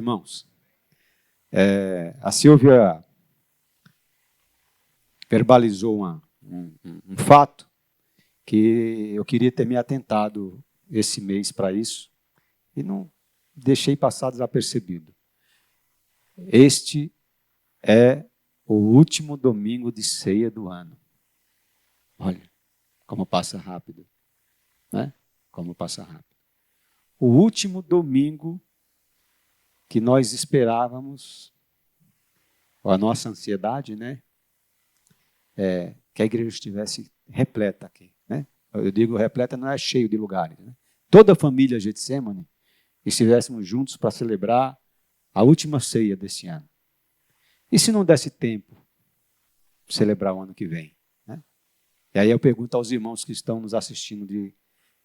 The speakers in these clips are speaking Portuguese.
Irmãos, a Silvia verbalizou um fato que eu queria ter me atentado esse mês para isso e não deixei passar desapercebido. Este é o último domingo de ceia do ano. Olha como passa rápido, né? Como passa rápido. O último domingo que nós esperávamos, a nossa ansiedade, né? Que a igreja estivesse repleta aqui, né? Eu digo repleta, não é cheio de lugares, né? Toda a família Getsemane estivéssemos juntos para celebrar a última ceia desse ano. E se não desse tempo de celebrar o ano que vem? Né? E aí eu pergunto aos irmãos que estão nos assistindo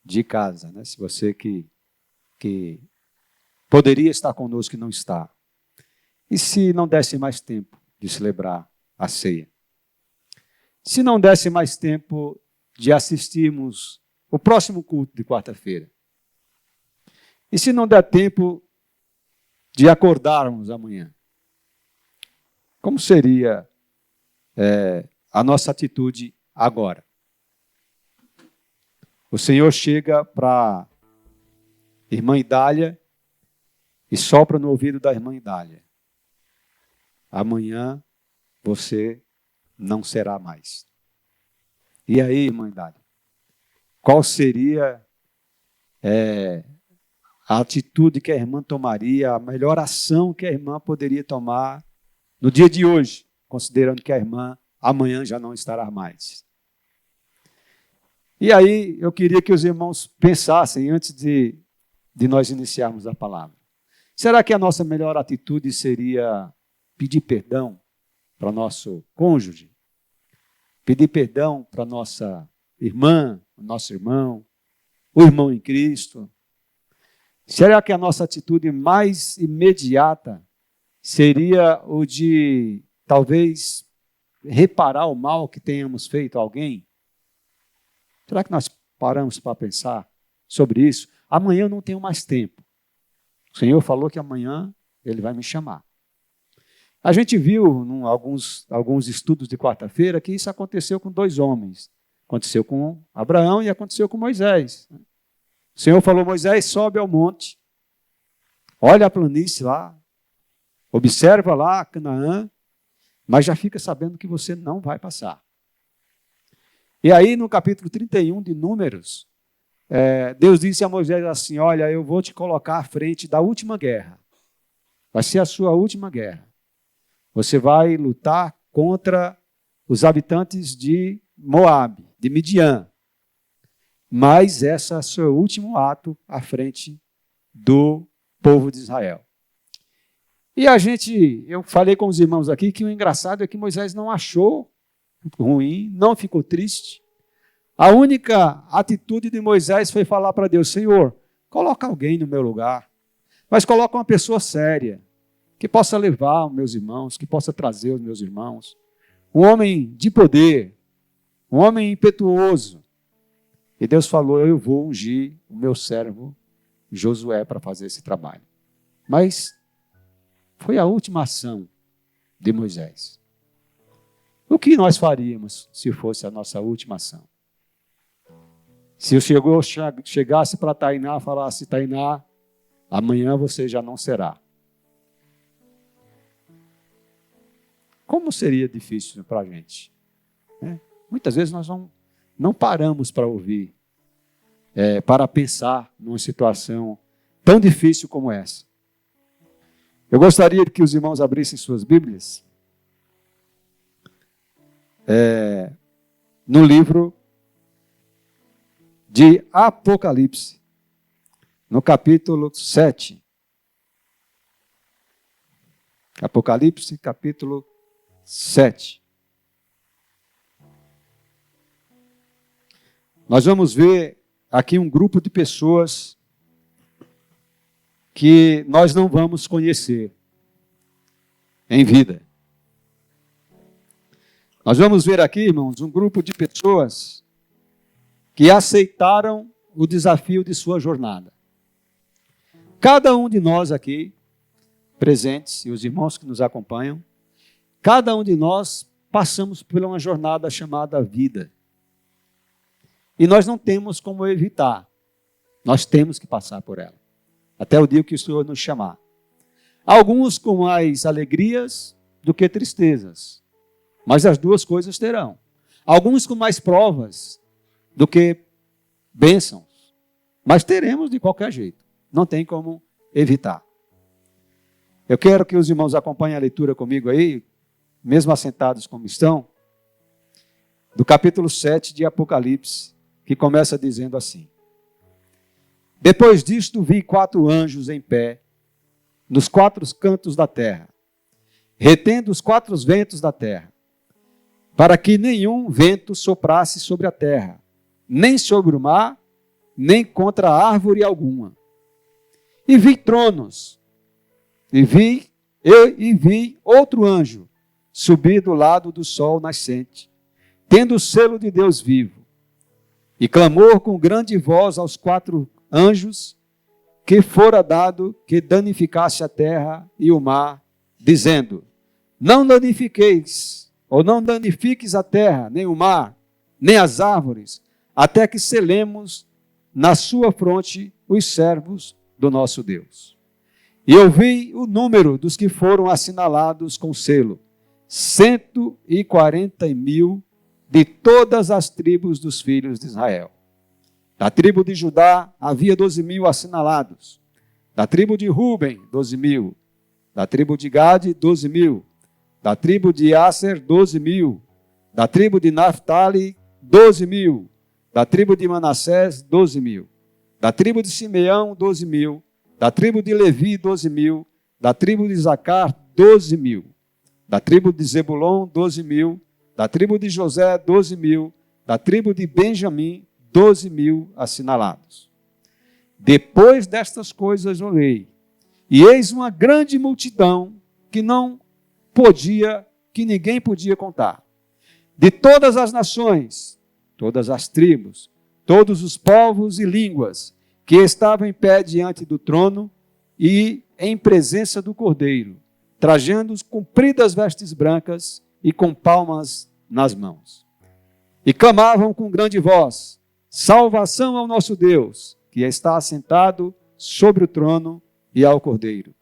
de casa, né? Se você que poderia estar conosco e não está. E se não desse mais tempo de celebrar a ceia? Se não desse mais tempo de assistirmos o próximo culto de quarta-feira? E se não der tempo de acordarmos amanhã? Como seria a nossa atitude agora? O Senhor chega para irmã Idália e sopra no ouvido da irmã Idália: amanhã você não será mais. E aí, irmã Idália, qual seria a atitude que a irmã tomaria, a melhor ação que a irmã poderia tomar no dia de hoje, considerando que a irmã amanhã já não estará mais? E aí eu queria que os irmãos pensassem antes de nós iniciarmos a palavra. Será que a nossa melhor atitude seria pedir perdão para o nosso cônjuge? Pedir perdão para a nossa irmã, o nosso irmão, o irmão em Cristo? Será que a nossa atitude mais imediata seria o de, talvez, reparar o mal que tenhamos feito a alguém? Será que nós paramos para pensar sobre isso? Amanhã eu não tenho mais tempo. O Senhor falou que amanhã Ele vai me chamar. A gente viu em alguns estudos de quarta-feira que isso aconteceu com dois homens. Aconteceu com Abraão e aconteceu com Moisés. O Senhor falou: Moisés, sobe ao monte, olha a planície lá, observa lá Canaã, mas já fica sabendo que você não vai passar. E aí no capítulo 31 de Números, Deus disse a Moisés assim: olha, eu vou te colocar à frente da última guerra. Vai ser a sua última guerra. Você vai lutar contra os habitantes de Moabe, de Midian. Mas esse é o seu último ato à frente do povo de Israel. E eu falei com os irmãos aqui que o engraçado é que Moisés não achou ruim, não ficou triste. A única atitude de Moisés foi falar para Deus: Senhor, coloca alguém no meu lugar, mas coloca uma pessoa séria, que possa levar os meus irmãos, que possa trazer os meus irmãos. Um homem de poder, um homem impetuoso. E Deus falou: eu vou ungir o meu servo Josué para fazer esse trabalho. Mas foi a última ação de Moisés. O que nós faríamos se fosse a nossa última ação? Se eu chegasse para Tainá e falasse: Tainá, amanhã você já não será. Como seria difícil para a gente? Muitas vezes nós não paramos para ouvir, para pensar numa situação tão difícil como essa. Eu gostaria que os irmãos abrissem suas Bíblias no livro de Apocalipse, no capítulo 7. Apocalipse, capítulo 7. Nós vamos ver aqui um grupo de pessoas que nós não vamos conhecer em vida. Nós vamos ver aqui, irmãos, um grupo de pessoas que aceitaram o desafio de sua jornada. Cada um de nós aqui presentes e os irmãos que nos acompanham, cada um de nós passamos por uma jornada chamada vida. E nós não temos como evitar. Nós temos que passar por ela. Até o dia que o Senhor nos chamar. Alguns com mais alegrias do que tristezas. Mas as duas coisas terão. Alguns com mais provas do que bênçãos. Mas teremos de qualquer jeito. Não tem como evitar. Eu quero que os irmãos acompanhem a leitura comigo aí, mesmo assentados como estão, do capítulo 7 de Apocalipse, que começa dizendo assim: Depois disto vi 4 anjos em pé, nos 4 cantos da terra, retendo os 4 ventos da terra, para que nenhum vento soprasse sobre a terra, nem sobre o mar, nem contra árvore alguma. E vi tronos, e vi outro anjo subir do lado do sol nascente, tendo o selo de Deus vivo, e clamou com grande voz aos 4 anjos que fora dado que danificasse a terra e o mar, dizendo: Não danifiqueis, ou não danifiques a terra, nem o mar, nem as árvores, até que selemos na sua fronte os servos do nosso Deus. E eu vi o número dos que foram assinalados com selo: 140.000 de todas as tribos dos filhos de Israel. Da tribo de Judá havia 12.000 assinalados. Da tribo de Ruben, 12.000. Da tribo de Gade, 12.000. Da tribo de Aser, 12.000. Da tribo de Naftali, 12.000. Da tribo de Manassés, 12.000. Da tribo de Simeão, 12.000. Da tribo de Levi, 12.000. Da tribo de Isacar, 12.000. Da tribo de Zebulon, 12.000. Da tribo de José, 12.000. Da tribo de Benjamim, 12.000 assinalados. Depois destas coisas olhei, e eis uma grande multidão que ninguém podia contar, de todas as nações, todas as tribos, todos os povos e línguas, que estavam em pé diante do trono e em presença do Cordeiro, trajando compridas vestes brancas e com palmas nas mãos. E clamavam com grande voz: Salvação ao nosso Deus, que está assentado sobre o trono e ao Cordeiro.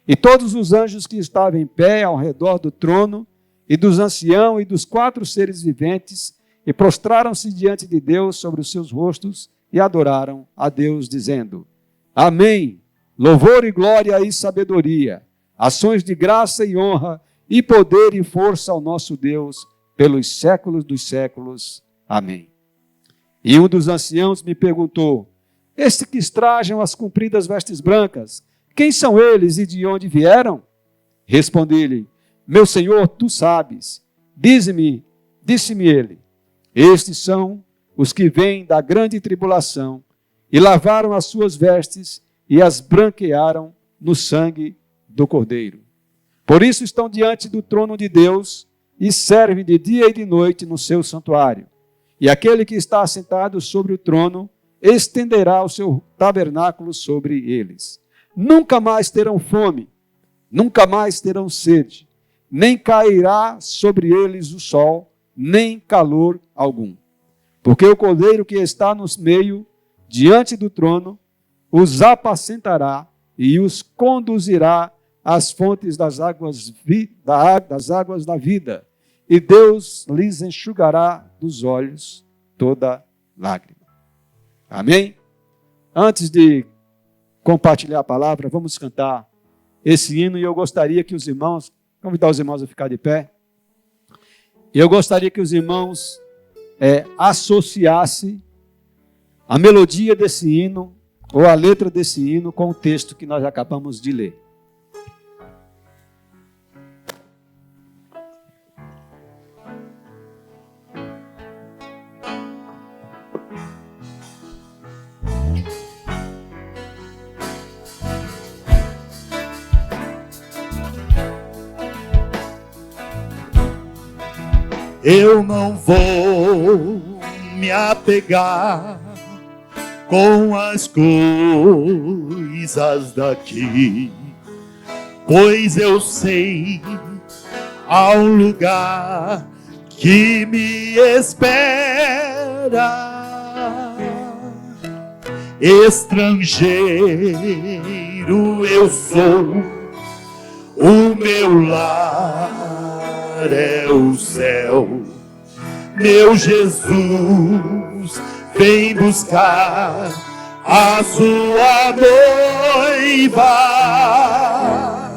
E todos os anjos que estavam em pé ao redor do trono, e dos anciãos e dos 4 seres viventes, e prostraram-se diante de Deus sobre os seus rostos, e adoraram a Deus, dizendo: Amém, louvor e glória e sabedoria, ações de graça e honra, e poder e força ao nosso Deus, pelos séculos dos séculos. Amém. E um dos anciãos me perguntou: Estes que trajam as compridas vestes brancas, quem são eles e de onde vieram? Respondi-lhe: Meu Senhor, tu sabes. Disse-me ele: Estes são os que vêm da grande tribulação, e lavaram as suas vestes e as branquearam no sangue do Cordeiro. Por isso estão diante do trono de Deus e servem de dia e de noite no seu santuário. E aquele que está assentado sobre o trono estenderá o seu tabernáculo sobre eles. Nunca mais terão fome, nunca mais terão sede, nem cairá sobre eles o sol, nem calor algum. Porque o Cordeiro que está no meio, diante do trono, os apacentará e os conduzirá às fontes das águas da vida, e Deus lhes enxugará dos olhos toda lágrima. Amém? Antes de compartilhar a palavra, vamos cantar esse hino, e eu gostaria que os irmãos, convidar os irmãos a ficar de pé, e eu gostaria que os irmãos associassem a melodia desse hino, ou a letra desse hino, com o texto que nós acabamos de ler. Eu não vou me apegar com as coisas daqui. pois eu sei há um lugar que me espera. Estrangeiro eu sou, o meu lar é o céu. Meu Jesus vem buscar a sua noiva.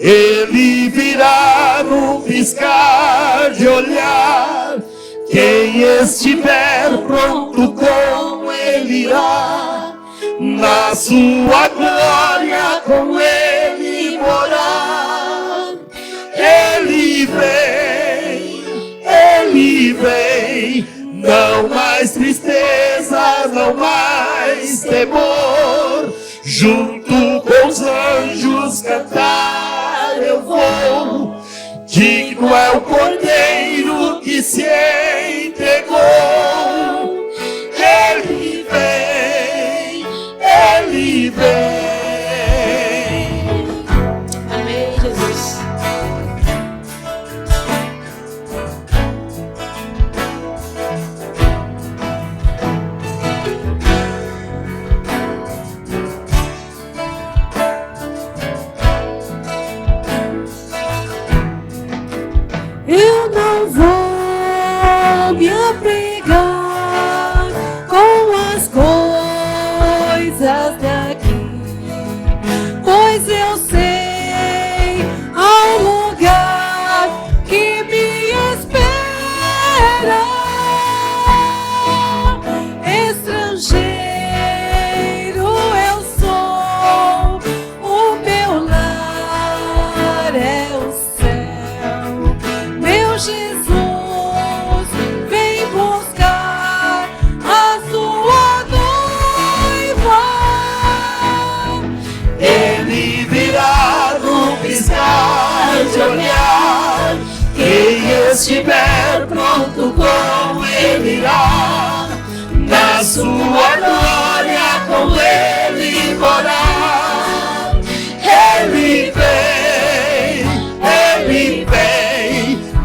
Ele virá num piscar de olhar. Quem estiver pronto com ele irá, na sua glória com ele morar. Ele vem, não mais tristeza, não mais temor. Junto com os anjos cantar eu vou. Digno é o Cordeiro que se entregou. Ele vem, ele vem. Amém, Jesus. Eu não vou me apegar com as coisas daqui, pois eu sei há um lugar que me espera. Estrangeiro eu sou, o meu lar é o céu. Meu Jesus vem buscar a sua noiva. Ele virá no piscar de olhar. Quem estiver pronto com ele irá, na sua glória com ele morar. Ele vem,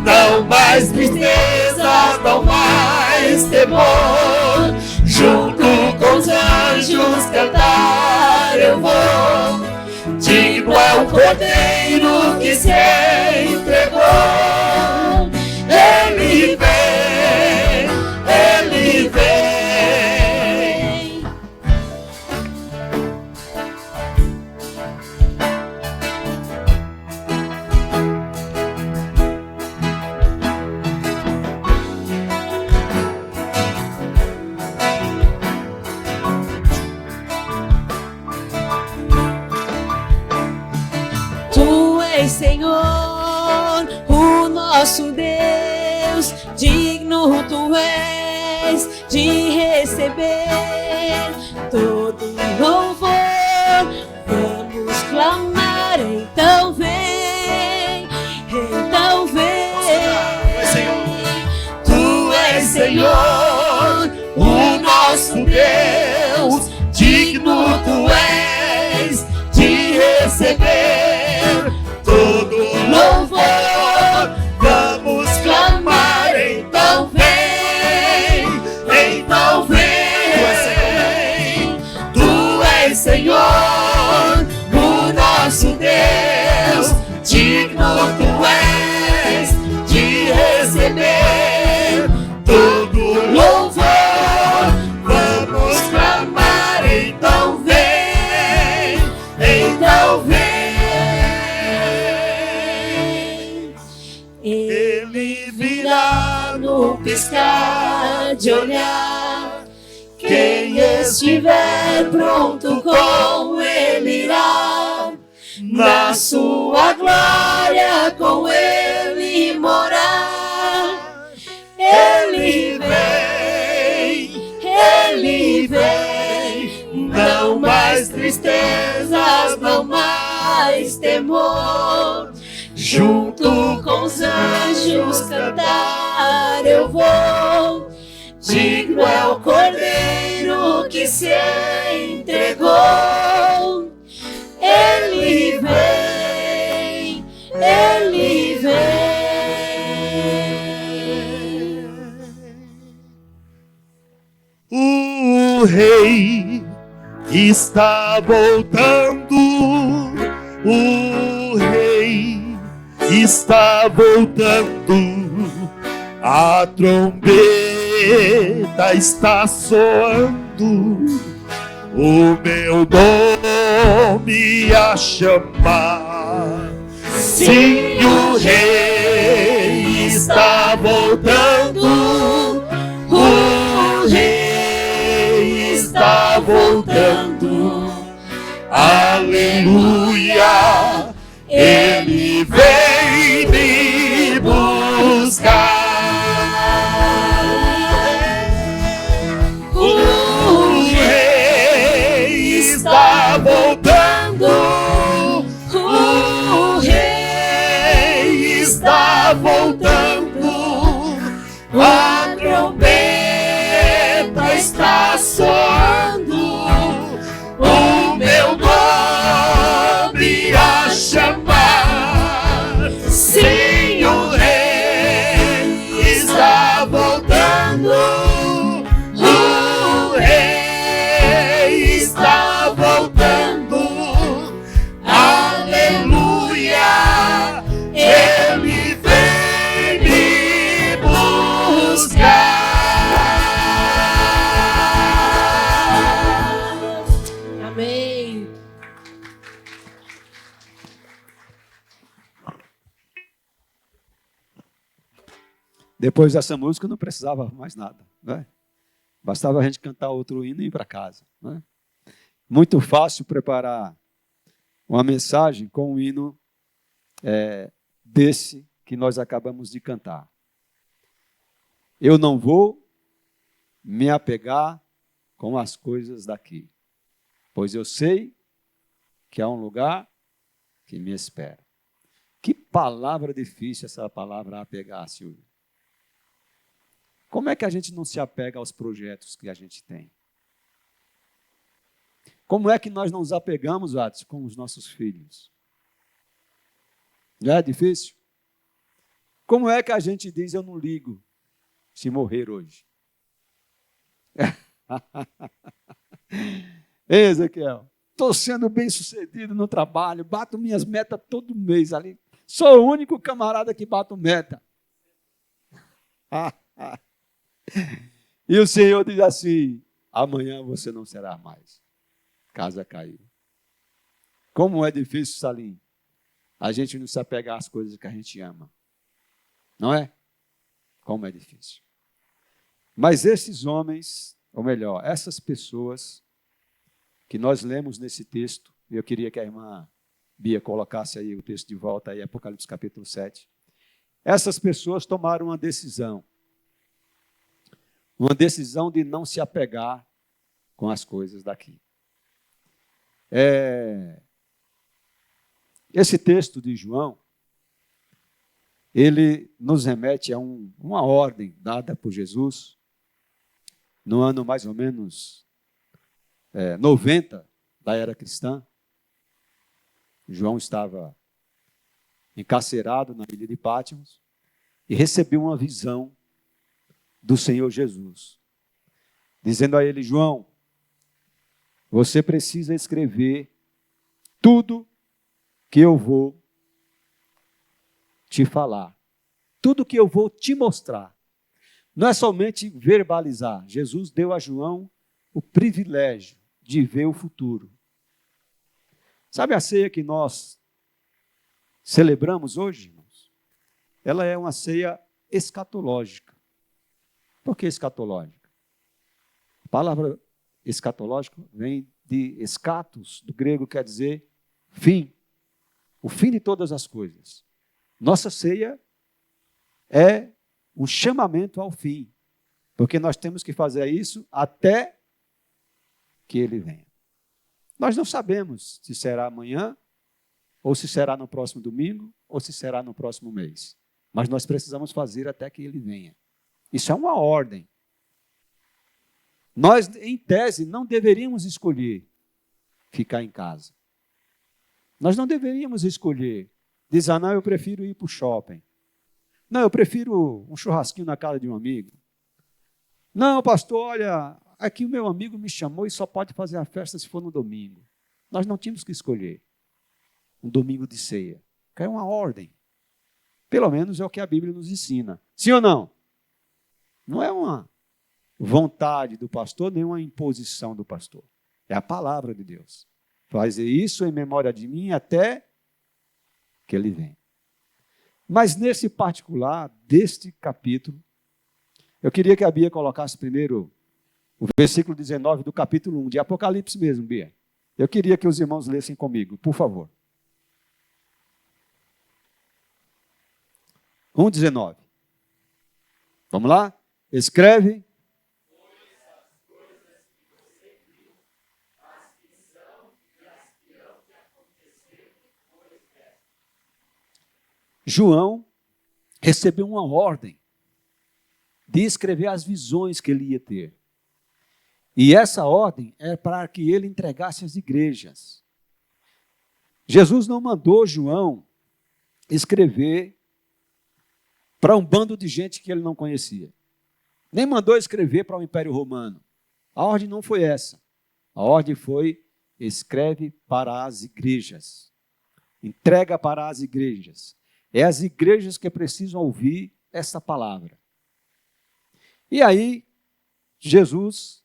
não mais tristeza, não mais temor. Junto com os anjos cantar eu vou. Digno é o Cordeiro que se entregou. Ele vem, ele vem. Tu és Senhor, o nosso Deus, digno tu és de receber todo louvor. Vamos clamar, então vem, então vem. Tu és Senhor, o nosso Deus, digno tu és de receber todo louvor. Vamos clamar, então vem, então vem. Tu és Senhor, o nosso Deus, digno tu és de receber todo louvor. Vamos clamar, então vem, então vem. Ele virá no piscar de olhar. Quem estiver pronto com ele irá, na sua glória com ele morar. Ele vem, não mais tristezas, não mais temor. Junto com os anjos cantar eu vou. Digno é o Cordeiro que se entregou. Ele vem, o rei está voltando, o rei está voltando, a trombeta está soando, o meu nome a chamar. Sim, o rei está voltando, o rei está voltando, aleluia, ele vem me buscar. O rei está voltando, o rei está voltando, a trombeta está soando, o meu nome a chamar. Sim, o rei está voltando, o rei está voltando, aleluia, ele vem me buscar. Amém. Depois dessa música não precisava mais nada, né? Bastava a gente cantar outro hino e ir para casa, né? Muito fácil preparar uma mensagem com um hino desse que nós acabamos de cantar. Eu não vou me apegar com as coisas daqui, pois eu sei que há um lugar que me espera. Que palavra difícil essa palavra apegar, Silvio. Como é que a gente não se apega aos projetos que a gente tem? Como é que nós não nos apegamos, Watson, com os nossos filhos? Já é difícil? Como é que a gente diz, eu não ligo se morrer hoje? Ei, Ezequiel, estou sendo bem sucedido no trabalho, bato minhas metas todo mês ali. Sou o único camarada que bato meta. E o Senhor diz assim, amanhã você não será mais. Casa caiu. Como é difícil, Salim, a gente não se apegar às coisas que a gente ama. Não é? Como é difícil. Mas esses homens, ou melhor, essas pessoas que nós lemos nesse texto, e eu queria que a irmã Bia colocasse aí o texto de volta, aí, Apocalipse capítulo 7. Essas pessoas tomaram uma decisão de não se apegar com as coisas daqui. Esse texto de João, ele nos remete a uma ordem dada por Jesus no ano mais ou menos 90 da era cristã. João estava encarcerado na ilha de Patmos e recebeu uma visão do Senhor Jesus, dizendo a ele, João, você precisa escrever tudo que eu vou te falar, tudo que eu vou te mostrar. Não é somente verbalizar. Jesus deu a João o privilégio de ver o futuro. Sabe a ceia que nós celebramos hoje, irmãos? Ela é uma ceia escatológica. Por que escatológica? A palavra escatológico vem de escatos, do grego quer dizer fim. O fim de todas as coisas. Nossa ceia é um chamamento ao fim. Porque nós temos que fazer isso até que ele venha. Nós não sabemos se será amanhã, ou se será no próximo domingo, ou se será no próximo mês. Mas nós precisamos fazer até que ele venha. Isso é uma ordem. Nós, em tese, não deveríamos escolher ficar em casa. Nós não deveríamos escolher, dizer, não, eu prefiro ir para o shopping. Não, eu prefiro um churrasquinho na casa de um amigo. Não, pastor, olha, aqui o meu amigo me chamou e só pode fazer a festa se for no domingo. Nós não tínhamos que escolher um domingo de ceia. É uma ordem. Pelo menos é o que a Bíblia nos ensina. Sim ou não? Não é uma vontade do pastor, nem uma imposição do pastor. É a palavra de Deus. Fazer isso em memória de mim até que ele venha. Mas nesse particular, deste capítulo, eu queria que a Bia colocasse primeiro o versículo 19 do capítulo 1, de Apocalipse mesmo, Bia. Eu queria que os irmãos lessem comigo, por favor. 1:19. Vamos lá? Escreve. João recebeu uma ordem de escrever as visões que ele ia ter. E essa ordem é para que ele entregasse às igrejas. Jesus não mandou João escrever para um bando de gente que ele não conhecia. Nem mandou escrever para o Império Romano. A ordem não foi essa. A ordem foi: escreve para as igrejas. Entrega para as igrejas. É as igrejas que precisam ouvir essa palavra. E aí, Jesus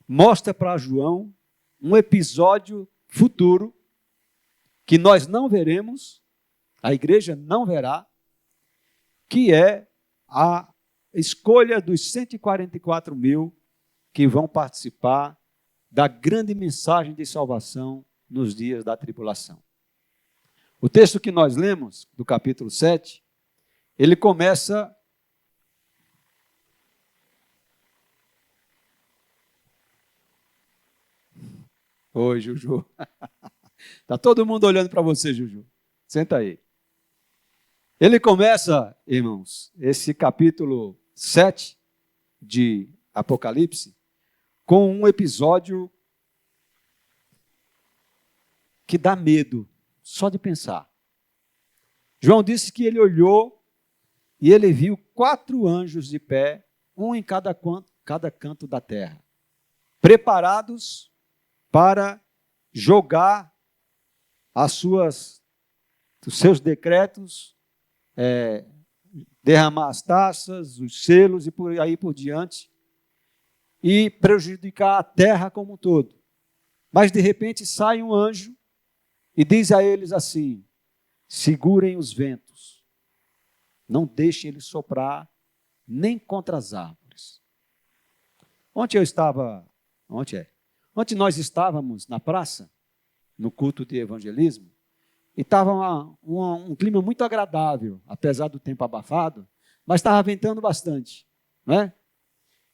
mostra para João um episódio futuro que nós não veremos, a igreja não verá, que é a escolha dos 144 mil que vão participar da grande mensagem de salvação nos dias da tribulação. O texto que nós lemos, do capítulo 7, ele começa Oi, Juju. Está todo mundo olhando para você, Juju. Senta aí. Ele começa, irmãos, esse capítulo 7 de Apocalipse com um episódio que dá medo, só de pensar. João disse que ele olhou e ele viu 4 anjos de pé, um em cada canto da terra, preparados para jogar os seus decretos, derramar as taças, os selos e por aí por diante, e prejudicar a terra como um todo. Mas de repente sai um anjo e diz a eles assim: segurem os ventos, não deixem eles soprar nem contra as árvores. Ontem nós estávamos na praça, no culto de evangelismo, e estava um clima muito agradável, apesar do tempo abafado, mas estava ventando bastante, né?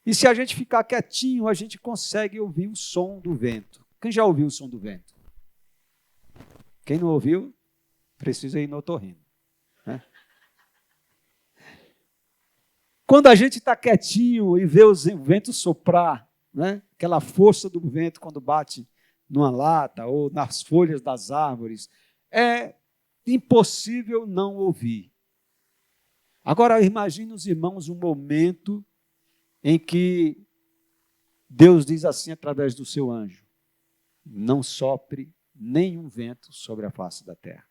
E se a gente ficar quietinho, a gente consegue ouvir o som do vento. Quem já ouviu o som do vento? Quem não ouviu, precisa ir no otorrino, né? Quando a gente está quietinho e vê o vento soprar, né? Aquela força do vento quando bate numa lata ou nas folhas das árvores, é impossível não ouvir. Agora, imagine os irmãos um momento em que Deus diz assim através do seu anjo: não sopre nenhum vento sobre a face da terra.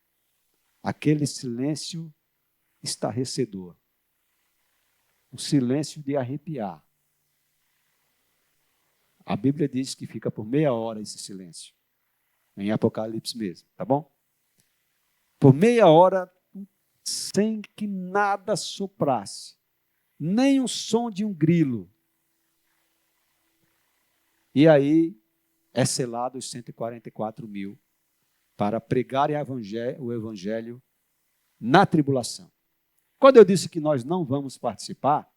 Aquele silêncio estarrecedor, um silêncio de arrepiar. A Bíblia diz que fica por meia hora esse silêncio, em Apocalipse mesmo, tá bom? Por meia hora, sem que nada soprasse, nem o som de um grilo. E aí é selado os 144 mil para pregarem o evangelho na tribulação. Quando eu disse que nós não vamos participar,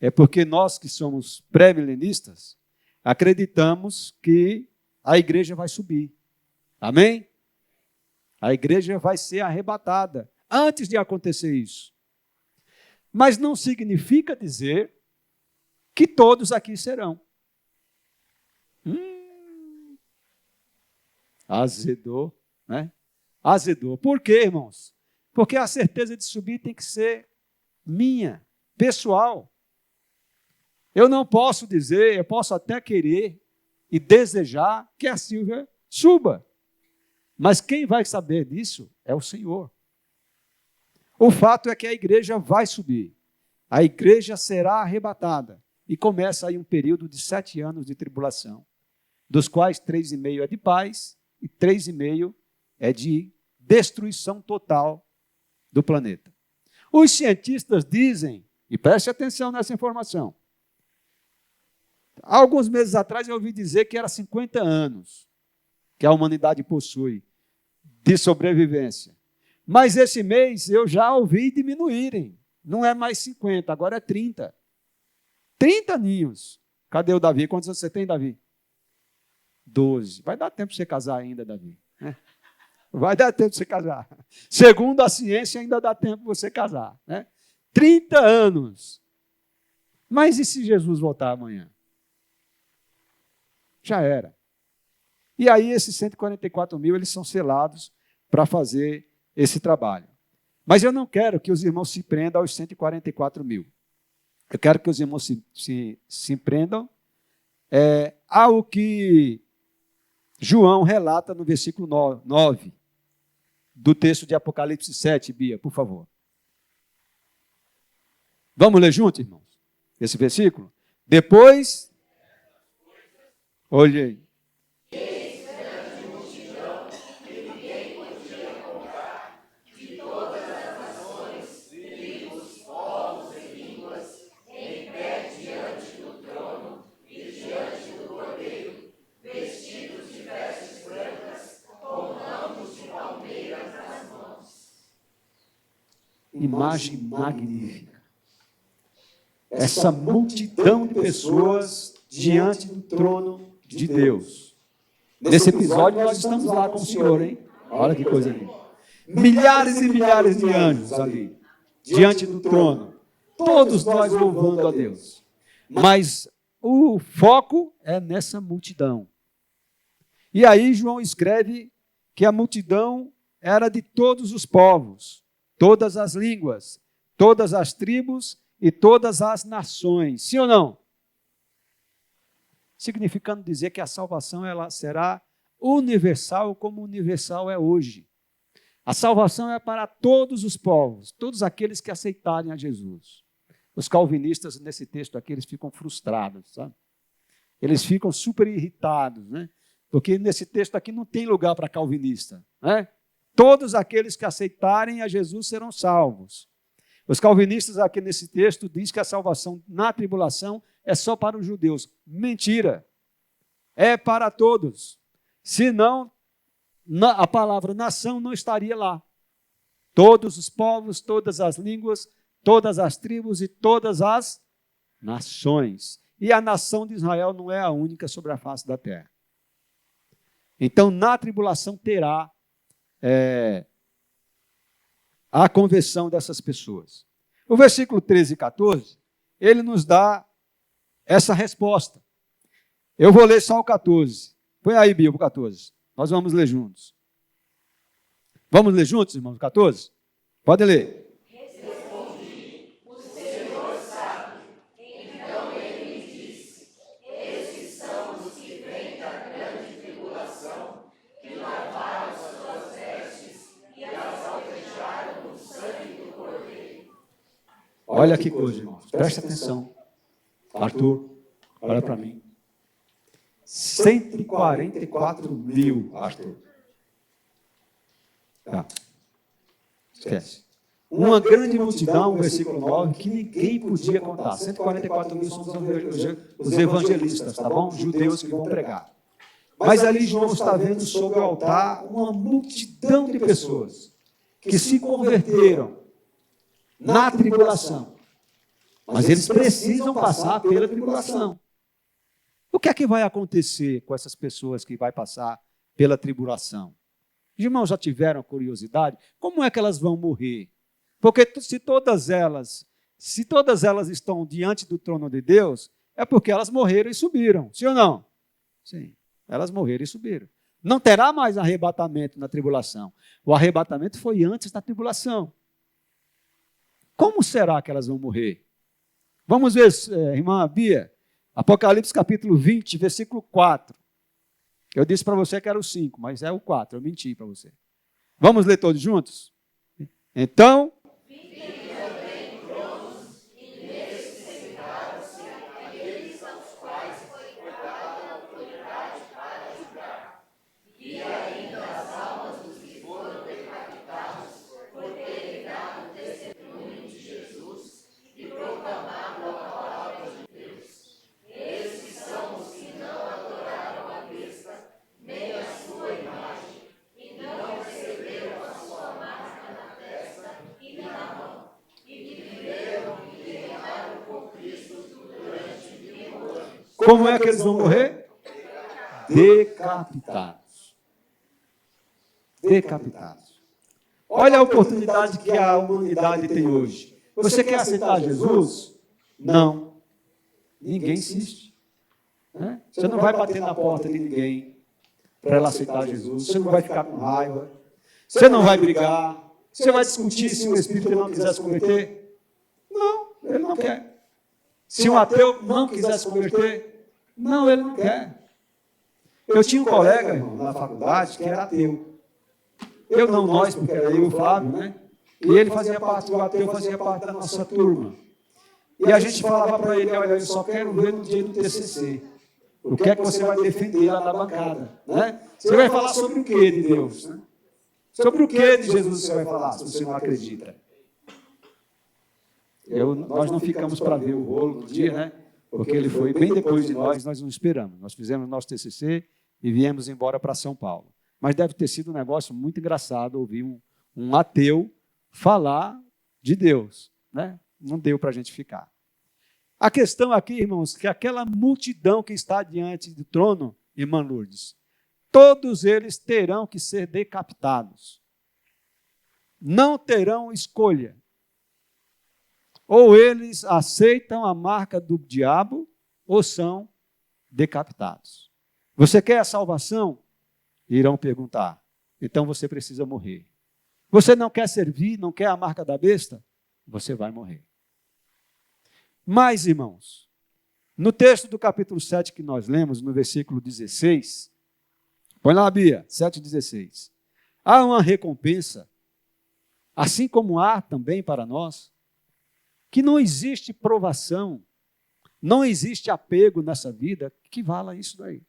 é porque nós que somos pré-milenistas acreditamos que a igreja vai subir. Amém? A igreja vai ser arrebatada antes de acontecer isso. Mas não significa dizer que todos aqui serão. Azedou, né? Azedou. Por quê, irmãos? Porque a certeza de subir tem que ser minha, pessoal. Eu não posso dizer, eu posso até querer e desejar que a Silvia suba. Mas quem vai saber disso é o Senhor. O fato é que a igreja vai subir. A igreja será arrebatada. E começa aí um período de 7 anos de tribulação, dos quais 3,5 é de paz e 3,5 é de destruição total do planeta. Os cientistas dizem, e preste atenção nessa informação, há alguns meses atrás eu ouvi dizer que era 50 anos que a humanidade possui de sobrevivência. Mas esse mês eu já ouvi diminuírem. Não é mais 50, agora é 30. 30 aninhos. Cadê o Davi? Quantos anos você tem, Davi? 12. Vai dar tempo para você casar ainda, Davi. Vai dar tempo para você casar. Segundo a ciência, ainda dá tempo para você casar. 30 anos. Mas e se Jesus voltar amanhã? Já era. E aí esses 144 mil, eles são selados para fazer esse trabalho. Mas eu não quero que os irmãos se prendam aos 144 mil. Eu quero que os irmãos se prendam ao que João relata no versículo 9 do texto de Apocalipse 7, Bia, por favor. Vamos ler juntos, irmãos, esse versículo? Depois, olhei. Imagem magnífica. Essa multidão de pessoas diante do trono de Deus. Nesse episódio nós estamos lá com o Senhor, hein? Olha que coisa linda. Milhares e milhares de anjos ali, diante do trono. Todos nós louvando a Deus. Mas o foco é nessa multidão. E aí João escreve que a multidão era de todos os povos, todas as línguas, todas as tribos e todas as nações. Sim ou não? Significando dizer que a salvação ela será universal como universal é hoje. A salvação é para todos os povos, todos aqueles que aceitarem a Jesus. Os calvinistas, nesse texto aqui, eles ficam frustrados, sabe? Eles ficam super irritados, né? Porque nesse texto aqui não tem lugar para calvinista, né? Todos aqueles que aceitarem a Jesus serão salvos. Os calvinistas aqui nesse texto dizem que a salvação na tribulação é só para os judeus. Mentira. É para todos. Senão, a palavra nação não estaria lá. Todos os povos, todas as línguas, todas as tribos e todas as nações. E a nação de Israel não é a única sobre a face da terra. Então, na tribulação terá a conversão dessas pessoas. O versículo 13 e 14, ele nos dá essa resposta. Eu vou ler só o 14. Põe aí, Bíblia, o 14. Nós vamos ler juntos. Vamos ler juntos, irmãos, o 14? Pode ler. Olha que coisa, irmãos. Presta atenção. Arthur, olha para mim. 144 mil, Arthur. Tá. Esquece. Uma grande multidão, versículo 9, que ninguém podia contar. 144 mil são os evangelistas, tá bom? Judeus que vão pregar. Mas ali João está vendo sobre o altar uma multidão de pessoas que se converteram na tribulação. Mas eles precisam passar pela tribulação. O que é que vai acontecer com essas pessoas que vai passar pela tribulação? Os irmãos já tiveram curiosidade? Como é que elas vão morrer? Porque se todas elas estão diante do trono de Deus, é porque elas morreram e subiram. Sim ou não? Sim, elas morreram e subiram. Não terá mais arrebatamento na tribulação. O arrebatamento foi antes da tribulação. Como será que elas vão morrer? Vamos ver, irmã Bia, Apocalipse capítulo 20, versículo 4. Eu disse para você que era o 5, mas é o 4, eu menti para você. Vamos ler todos juntos? Então... Como é que eles vão morrer? Decapitados. Decapitados. Olha a oportunidade que a humanidade tem hoje. Você quer aceitar Jesus? Não. Ninguém insiste. Né? Você não vai bater na porta de ninguém para ela aceitar Jesus. Você não vai ficar com raiva. Você não vai brigar. Você vai discutir se o Espírito não quiser se converter? Não, ele não quer. Se um ateu não quiser se converter, não, ele não quer. Eu tinha um colega, irmão, na faculdade, que era ateu. Eu não, nós, porque era eu e o Flávio, né? E ele fazia parte, o ateu fazia parte da nossa turma. E a gente falava para ele, olha, eu só quero ver no dia do TCC. O que é que você vai defender lá na bancada? Né? Você vai falar sobre o que de Deus? Né? Sobre o que de Jesus você vai falar, se você não acredita? Nós não ficamos para ver o rolo no dia, né? Porque ele foi bem depois de nós não esperamos. Nós fizemos nosso TCC e viemos embora para São Paulo. Mas deve ter sido um negócio muito engraçado ouvir um ateu falar de Deus. Né? Não deu para a gente ficar. A questão aqui, irmãos, que aquela multidão que está diante do trono, irmã Lourdes, todos eles terão que ser decapitados. Não terão escolha. Ou eles aceitam a marca do diabo, ou são decapitados. Você quer a salvação? Irão perguntar. Então você precisa morrer. Você não quer servir, não quer a marca da besta? Você vai morrer. Mas, irmãos, no texto do capítulo 7 que nós lemos, no versículo 16, põe lá, Bia, 7,16. Há uma recompensa, assim como há também para nós, que não existe provação, não existe apego nessa vida que vala isso daí.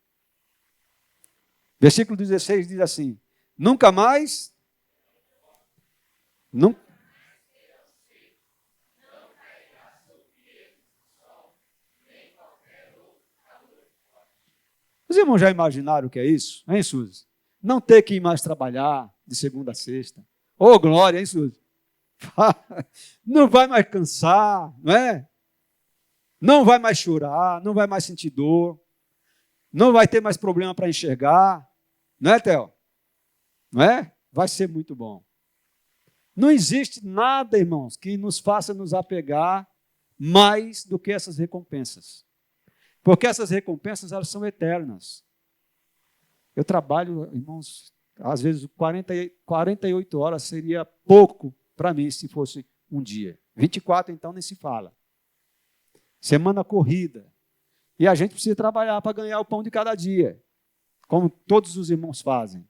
Versículo 16 diz assim, nunca mais, Os irmãos já imaginaram o que é isso? Hein, Suzy? Não ter que ir mais trabalhar de segunda a sexta. Ô, glória, hein, Suzy? Não vai mais cansar, não é? Não vai mais chorar, não vai mais sentir dor, não vai ter mais problema para enxergar, não é, Theo? Não é? Vai ser muito bom. Não existe nada, irmãos, que nos faça nos apegar mais do que essas recompensas. Porque essas recompensas, elas são eternas. Eu trabalho, irmãos, às vezes 48 horas seria pouco para mim, se fosse um dia. 24, então, nem se fala. Semana corrida. E a gente precisa trabalhar para ganhar o pão de cada dia, como todos os irmãos fazem.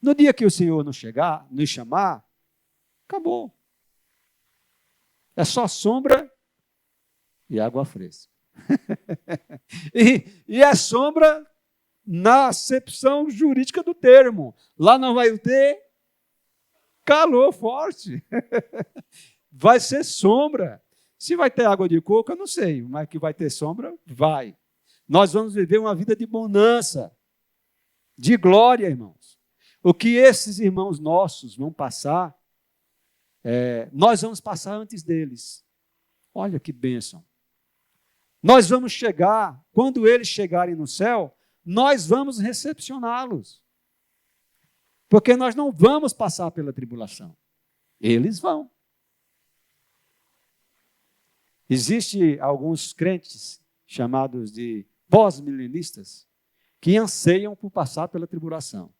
No dia que o Senhor nos chamar, acabou. É só sombra e água fresca. e é sombra na acepção jurídica do termo. Lá não vai ter calor forte. Vai ser sombra. Se vai ter água de coco, eu não sei, mas que vai ter sombra, vai. Nós vamos viver uma vida de bonança, de glória, irmãos. O que esses irmãos nossos vão passar, nós vamos passar antes deles. Olha que bênção. Nós vamos chegar, quando eles chegarem no céu, nós vamos recepcioná-los. Porque nós não vamos passar pela tribulação. Eles vão. Existem alguns crentes, chamados de pós-milenistas, que anseiam por passar pela tribulação.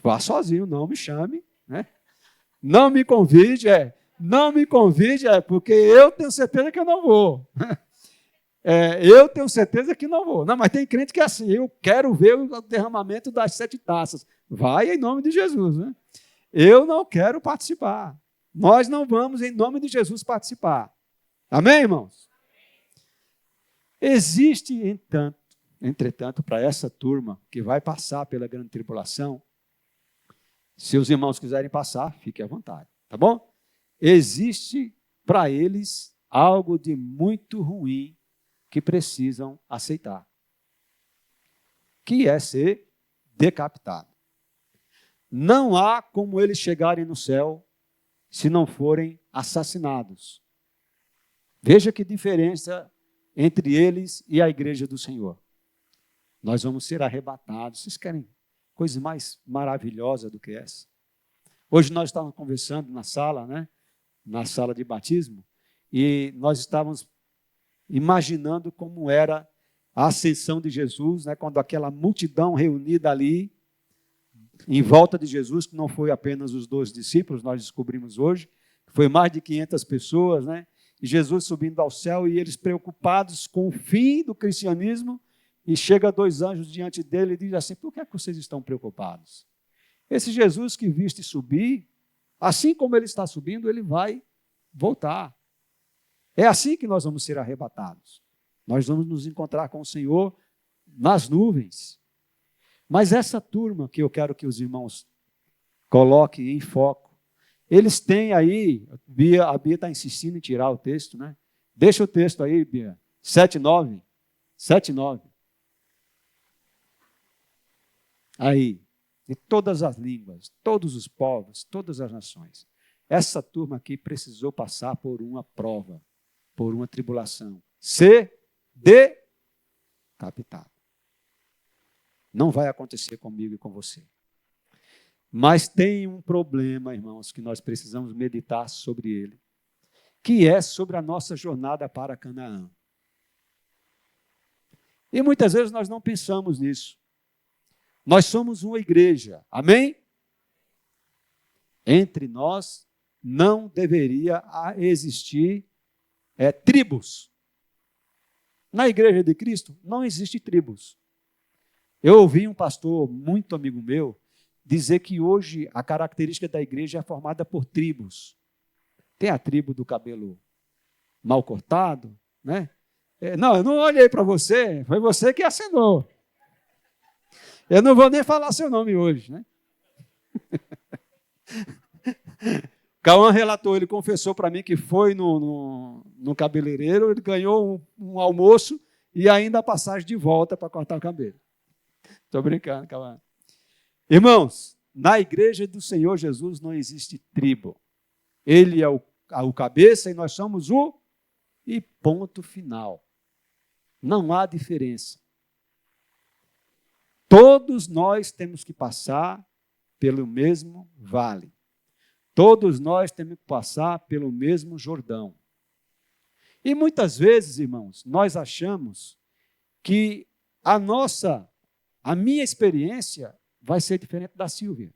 Vá sozinho, não me chame, né? Não me convide, Não me convide, porque eu tenho certeza que eu não vou. Eu tenho certeza que não vou. Não, mas tem crente que é assim, eu quero ver o derramamento das 7 taças. Vai em nome de Jesus, né? Eu não quero participar. Nós não vamos, em nome de Jesus, participar. Amém, irmãos? Existe, entretanto, para essa turma que vai passar pela grande tribulação, se os irmãos quiserem passar, fiquem à vontade, tá bom? Existe para eles algo de muito ruim que precisam aceitar, que é ser decapitado. Não há como eles chegarem no céu se não forem assassinados. Veja que diferença entre eles e a igreja do Senhor. Nós vamos ser arrebatados. Vocês querem coisa mais maravilhosa do que essa? Hoje nós estávamos conversando na sala, né? Na sala de batismo, e nós estávamos imaginando como era a ascensão de Jesus, né? Quando aquela multidão reunida ali, em volta de Jesus, que não foi apenas os 12 discípulos, nós descobrimos hoje, foi mais de 500 pessoas, né? E Jesus subindo ao céu e eles preocupados com o fim do cristianismo, e chega 2 anjos diante dele e diz assim: por que é que vocês estão preocupados? Esse Jesus que viste subir, assim como ele está subindo, ele vai voltar. É assim que nós vamos ser arrebatados. Nós vamos nos encontrar com o Senhor nas nuvens. Mas essa turma que eu quero que os irmãos coloquem em foco, eles têm aí, a Bia está insistindo em tirar o texto, né? Deixa o texto aí, Bia. 7:9. 7:9. Aí, de todas as línguas, todos os povos, todas as nações. Essa turma aqui precisou passar por uma prova, por uma tribulação. Ser decapitado. Não vai acontecer comigo e com você. Mas tem um problema, irmãos, que nós precisamos meditar sobre ele, que é sobre a nossa jornada para Canaã. E muitas vezes nós não pensamos nisso. Nós somos uma igreja, amém? Entre nós não deveria existir tribos. Na igreja de Cristo não existe tribos. Eu ouvi um pastor muito amigo meu dizer que hoje a característica da igreja é formada por tribos. Tem a tribo do cabelo mal cortado, né? Não, eu não olhei para você, foi você que assinou. Eu não vou nem falar seu nome hoje, né? Cauã relatou, ele confessou para mim que foi no cabeleireiro, ele ganhou um almoço e ainda a passagem de volta para cortar o cabelo. Estou brincando, Cauã. Irmãos, na igreja do Senhor Jesus não existe tribo. Ele é o cabeça e nós somos o e ponto final. Não há diferença. Todos nós temos que passar pelo mesmo vale. Todos nós temos que passar pelo mesmo Jordão. E muitas vezes, irmãos, nós achamos que a minha experiência vai ser diferente da Silvia.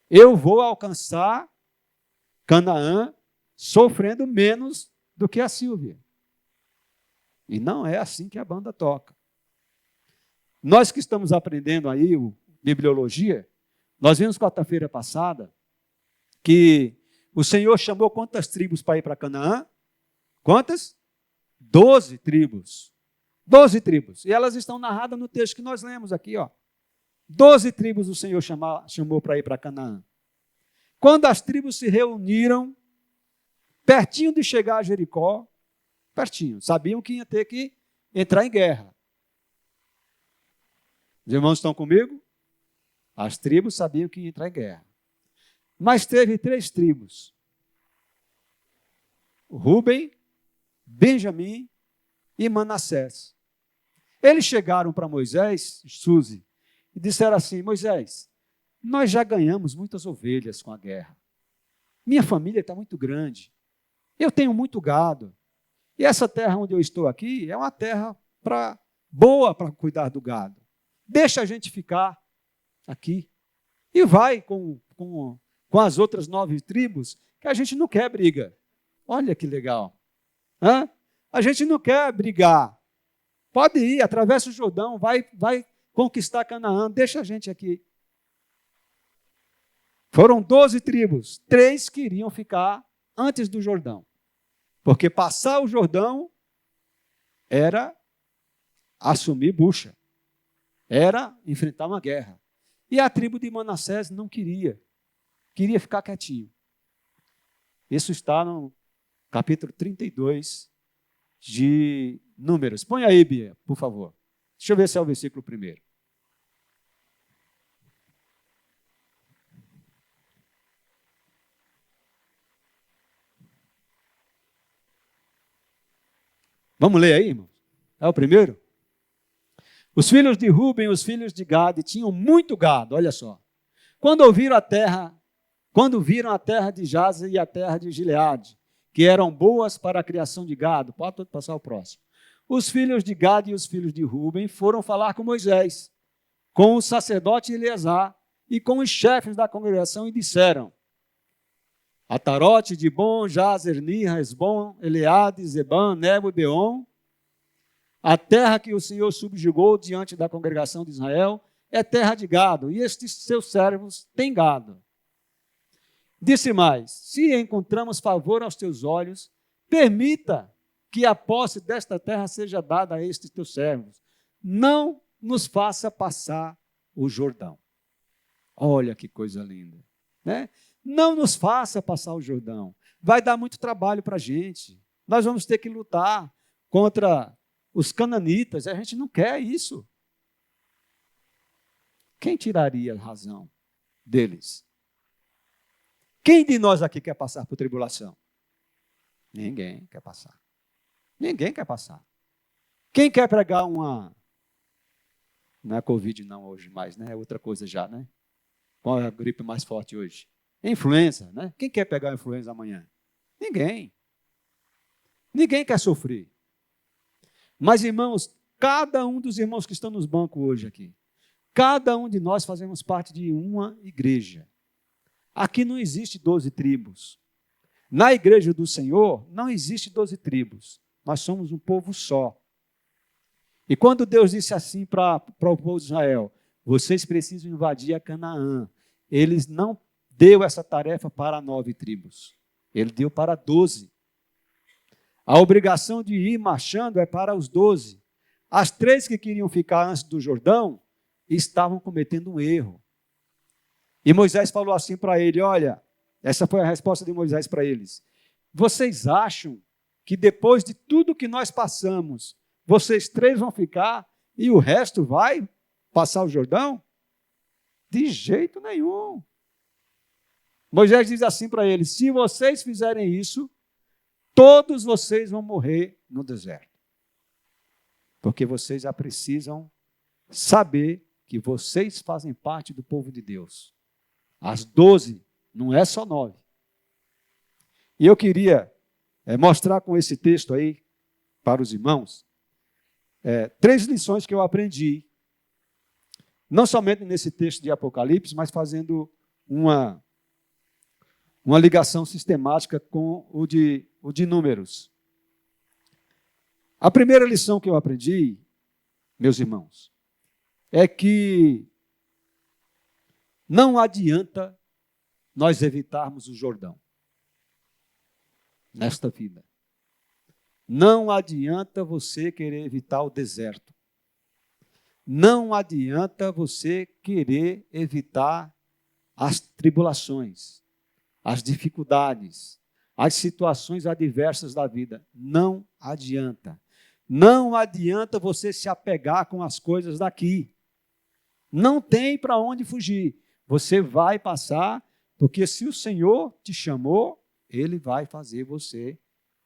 Eu vou alcançar Canaã sofrendo menos do que a Silvia. E não é assim que a banda toca. Nós que estamos aprendendo aí bibliologia, nós vimos quarta-feira passada que o Senhor chamou quantas tribos para ir para Canaã? Quantas? 12 tribos. 12 tribos. E elas estão narradas no texto que nós lemos aqui, ó. 12 tribos o Senhor chamou para ir para Canaã. Quando as tribos se reuniram, pertinho de chegar a Jericó, pertinho, sabiam que ia ter que entrar em guerra. Os irmãos estão comigo? As tribos sabiam que ia entrar em guerra. Mas teve 3 tribos. Rúben, Benjamim e Manassés. Eles chegaram para Moisés, Suzy, e disseram assim: Moisés, nós já ganhamos muitas ovelhas com a guerra. Minha família está muito grande. Eu tenho muito gado. E essa terra onde eu estou aqui é uma terra boa para cuidar do gado. Deixa a gente ficar aqui. E vai com com as outras 9 tribos que a gente não quer briga. Olha que legal. Hã? A gente não quer brigar. Pode ir, atravessa o Jordão, vai conquistar Canaã, deixa a gente aqui. Foram 12 tribos, 3 queriam ficar antes do Jordão. Porque passar o Jordão era assumir bucha, era enfrentar uma guerra. E a tribo de Manassés não queria ficar quietinho. Isso está no capítulo 32 de Números. Põe aí, Bia, por favor. Deixa eu ver se é o versículo 1. Vamos ler aí, irmão? É o primeiro? Os filhos de Ruben e os filhos de Gade tinham muito gado, olha só. Quando viram a terra de Jazer e a terra de Gileade, que eram boas para a criação de gado, pode passar o próximo. Os filhos de Gade e os filhos de Ruben foram falar com Moisés, com o sacerdote Eleazar e com os chefes da congregação e disseram: Atarote, Dibon, Jazer, Nirra, Esbom, Eleade, Zebã, Nebo e Beon, a terra que o Senhor subjugou diante da congregação de Israel é terra de gado, e estes seus servos têm gado. Disse mais: se encontramos favor aos teus olhos, permita que a posse desta terra seja dada a estes teus servos. Não nos faça passar o Jordão. Olha que coisa linda, né? Não nos faça passar o Jordão. Vai dar muito trabalho para a gente. Nós vamos ter que lutar contra os cananitas. A gente não quer isso. Quem tiraria a razão deles? Quem de nós aqui quer passar por tribulação? Ninguém quer passar. Ninguém quer passar. Quem quer pregar uma... Não é Covid não hoje mais, né? É outra coisa já, né? Qual é a gripe mais forte hoje? Influenza, né? Quem quer pegar a influenza amanhã? Ninguém. Ninguém quer sofrer. Mas, irmãos, cada um dos irmãos que estão nos bancos hoje aqui, cada um de nós fazemos parte de uma igreja. Aqui não existe 12 tribos. Na igreja do Senhor, não existe 12 tribos. Nós somos um povo só. E quando Deus disse assim para o povo de Israel, vocês precisam invadir a Canaã, eles não deu essa tarefa para 9 tribos. Ele deu para 12. A obrigação de ir marchando é para os 12. As 3 que queriam ficar antes do Jordão estavam cometendo um erro. E Moisés falou assim para ele, olha, essa foi a resposta de Moisés para eles. Vocês acham que depois de tudo que nós passamos, vocês 3 vão ficar e o resto vai passar o Jordão? De jeito nenhum. Moisés diz assim para eles, se vocês fizerem isso, todos vocês vão morrer no deserto. Porque vocês já precisam saber que vocês fazem parte do povo de Deus. As 12, não é só 9. E eu queria mostrar com esse texto aí, para os irmãos, 3 lições que eu aprendi, não somente nesse texto de Apocalipse, mas fazendo uma ligação sistemática com o de Números. A primeira lição que eu aprendi, meus irmãos, é que não adianta nós evitarmos o Jordão nesta vida. Não adianta você querer evitar o deserto. Não adianta você querer evitar as tribulações, as dificuldades, as situações adversas da vida. Não adianta. Não adianta você se apegar com as coisas daqui. Não tem para onde fugir. Você vai passar, porque se o Senhor te chamou, Ele vai fazer você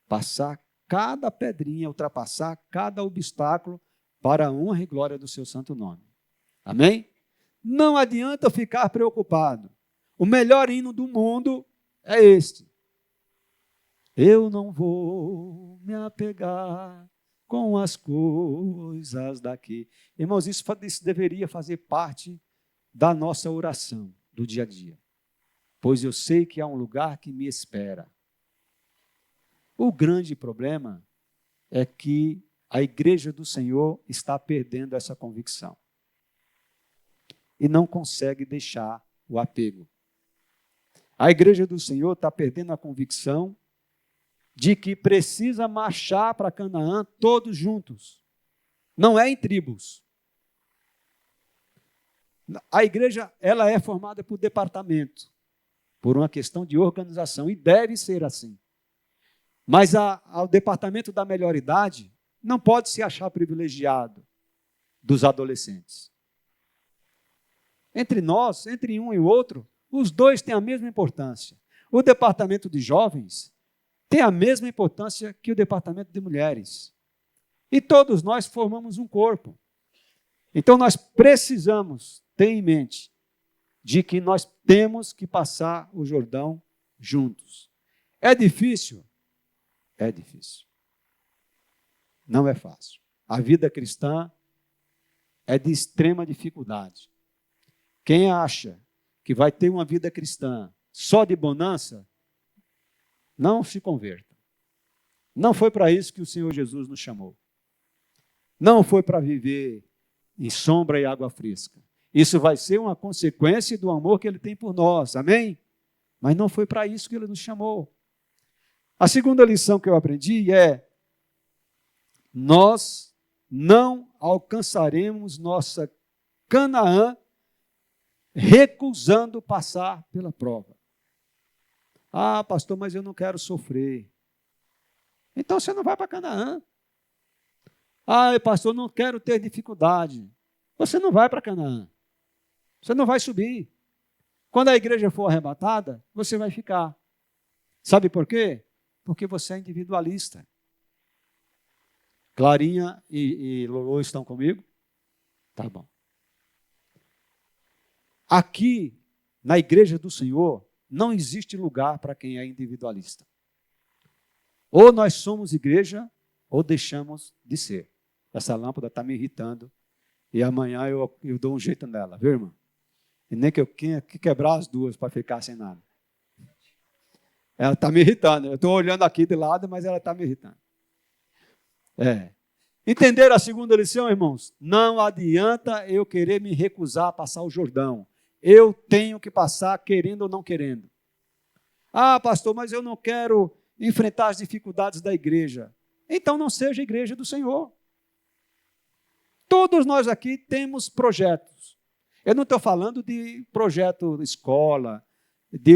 passar cada pedrinha, ultrapassar cada obstáculo para a honra e glória do seu santo nome. Amém? Não adianta ficar preocupado. O melhor hino do mundo é este. Eu não vou me apegar com as coisas daqui. Irmãos, isso deveria fazer parte da nossa oração do dia a dia. pois eu sei que há um lugar que me espera. O grande problema é que a igreja do Senhor está perdendo essa convicção e não consegue deixar o apego. A igreja do Senhor está perdendo a convicção de que precisa marchar para Canaã todos juntos. Não é em tribos. A igreja, ela é formada por departamento, por uma questão de organização, e deve ser assim. Mas o departamento da melhor idade não pode se achar privilegiado dos adolescentes. Entre nós, entre um e o outro, os dois têm a mesma importância. O departamento de jovens tem a mesma importância que o departamento de mulheres. E todos nós formamos um corpo. Então nós precisamos ter em mente de que nós temos que passar o Jordão juntos. É difícil? É difícil. Não é fácil. A vida cristã é de extrema dificuldade. Quem acha que vai ter uma vida cristã só de bonança, não se converta. Não foi para isso que o Senhor Jesus nos chamou. Não foi para viver em sombra e água fresca. Isso vai ser uma consequência do amor que Ele tem por nós, amém? Mas não foi para isso que Ele nos chamou. A segunda lição que eu aprendi é: nós não alcançaremos nossa Canaã recusando passar pela prova. Ah, pastor, mas eu não quero sofrer. Então você não vai para Canaã. Ah, pastor, não quero ter dificuldade. Você não vai para Canaã. Você não vai subir. Quando a igreja for arrebatada, você vai ficar. Sabe por quê? Porque você é individualista. Clarinha e Lolo estão comigo? Tá bom. Aqui, na igreja do Senhor, não existe lugar para quem é individualista. Ou nós somos igreja, ou deixamos de ser. Essa lâmpada está me irritando, e amanhã eu dou um jeito nela, viu, irmão? E nem que eu tenha que quebrar as duas para ficar sem nada. Ela está me irritando. Eu estou olhando aqui de lado, mas ela está me irritando. Entenderam a segunda lição, irmãos? Não adianta eu querer me recusar a passar o Jordão. Eu tenho que passar querendo ou não querendo. Ah, pastor, mas eu não quero enfrentar as dificuldades da igreja. Então não seja a igreja do Senhor. Todos nós aqui temos projetos. Eu não estou falando de projeto escola,